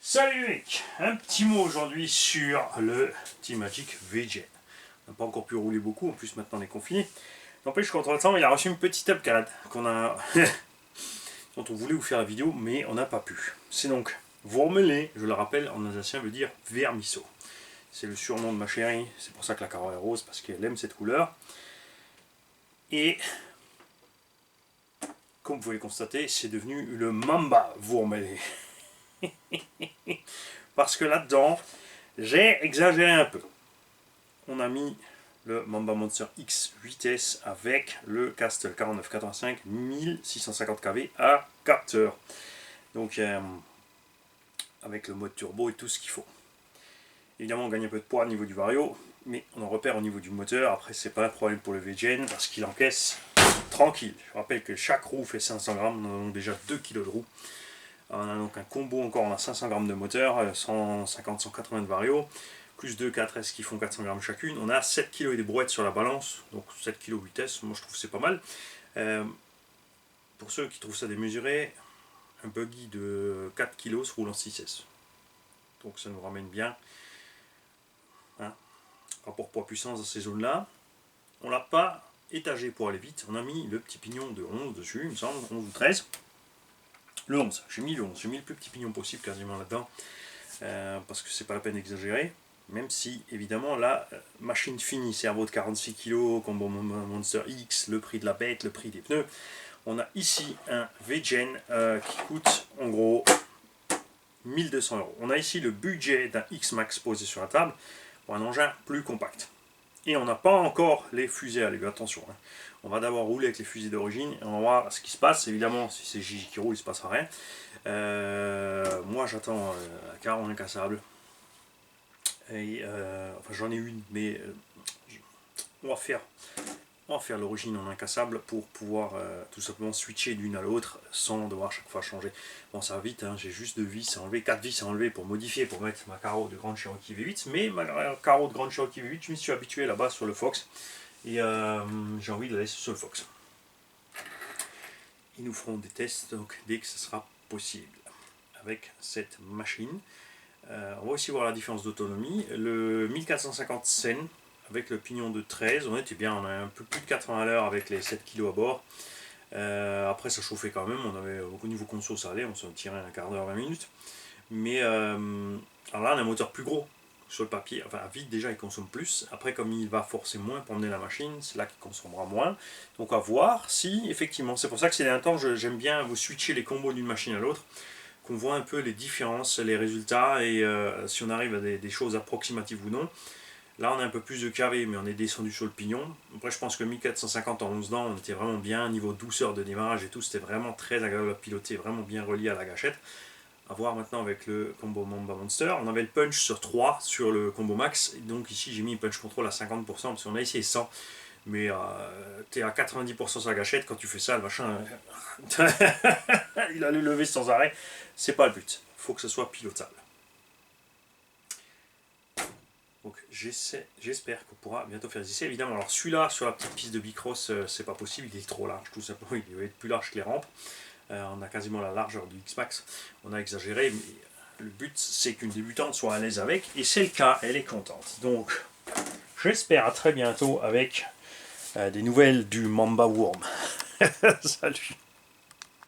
Salut mec, un petit mot aujourd'hui sur le T-Magic VGen. On n'a pas encore pu rouler beaucoup, en plus maintenant on est confiné. N'empêche qu'entre temps il a reçu une petite upgrade qu'on a dont on voulait vous faire la vidéo mais on n'a pas pu. C'est donc Wurmele, je le rappelle en alsacien veut dire vermisseau. C'est le surnom de ma chérie, c'est pour ça que la carreau est rose, parce qu'elle aime cette couleur. Et comme vous pouvez le constater, c'est devenu le Mamba Wurmele. Parce que là-dedans, j'ai exagéré un peu. On a mis le Mamba Monster X 8S avec le Castle 4985 1650 kV à capteur. Donc avec le mode turbo et tout ce qu'il faut. Évidemment on gagne un peu de poids au niveau du Vario, mais on en repère au niveau du moteur. Après c'est pas un problème pour le VGen parce qu'il encaisse tranquille. Je rappelle que chaque roue fait 500 grammes, on a donc déjà 2 kg de roue. On a donc un combo encore, on a 500 grammes de moteur, 150-180 de Vario, plus 2 4S qui font 400 grammes chacune. On a 7 kg et des brouettes sur la balance, donc 7 kg 8S, moi je trouve que c'est pas mal. Pour ceux qui trouvent ça démesuré, un buggy de 4 kg se roule en 6S. Donc ça nous ramène bien. Hein, rapport poids-puissance dans ces zones-là. On l'a pas étagé pour aller vite, on a mis le petit pignon de 11 dessus, il me semble, 11 ou 13. Le 11, j'ai mis le 11, j'ai mis le plus petit pignon possible quasiment là-dedans, parce que c'est pas la peine d'exagérer, même si évidemment la machine finie, cerveau de 46 kg, combo Monster X, le prix de la bête, le prix des pneus, on a ici un VGen qui coûte en gros 1200 €. On a ici le budget d'un X-Max posé sur la table pour un engin plus compact. Et on n'a pas encore les fusées à l'aigu, attention. Hein. On va d'abord rouler avec les fusées d'origine et on va voir ce qui se passe. Évidemment, si c'est Gigi qui roule, il ne se passera rien. Moi, j'attends la carreau incassable. Enfin, j'en ai une, mais on va faire l'origine en incassable pour pouvoir tout simplement switcher d'une à l'autre sans devoir chaque fois changer. Bon, ça va vite, hein, j'ai juste 2 vis à enlever, 4 vis à enlever pour modifier, pour mettre ma carreau de Grande Cherokee V8, mais ma carreau de Grande Cherokee V8, je m'y suis habitué là-bas sur le Fox, et j'ai envie de la laisser sur le Fox. Ils nous feront des tests donc, dès que ce sera possible avec cette machine. On va aussi voir la différence d'autonomie. Le 1450 Sen avec le pignon de 13, on était bien, on a un peu plus de 80 à l'heure avec les 7 kg à bord. Après ça chauffait quand même, on avait au niveau conso ça allait, on s'en tirait un quart d'heure, 20 minutes. Mais alors là on a un moteur plus gros sur le papier, enfin vite déjà il consomme plus. Après comme il va forcer moins pour emmener la machine, c'est là qu'il consommera moins. Donc à voir si effectivement, c'est pour ça que c'est un temps j'aime bien vous switcher les combos d'une machine à l'autre, qu'on voit un peu les différences, les résultats et si on arrive à des choses approximatives ou non. Là on a un peu plus de KV mais on est descendu sur le pignon. Après je pense que 1450 en 11 dents on était vraiment bien, niveau douceur de démarrage et tout, c'était vraiment très agréable à piloter, vraiment bien relié à la gâchette. A voir maintenant avec le combo Mamba Monster. On avait le punch sur 3 sur le combo max, donc ici j'ai mis le punch control à 50% parce qu'on a essayé 100. Mais tu es à 90% sur la gâchette, quand tu fais ça, le machin, il allait lever sans arrêt. C'est pas le but, il faut que ce soit pilotable. Donc j'espère qu'on pourra bientôt faire des essais. Évidemment, alors celui-là, sur la petite piste de Bicross, c'est pas possible, il est trop large, tout simplement, il doit être plus large que les rampes. On a quasiment la largeur du X-Max, on a exagéré, mais le but c'est qu'une débutante soit à l'aise avec, et c'est le cas, elle est contente. Donc j'espère à très bientôt avec des nouvelles du Mamba Worm. Salut.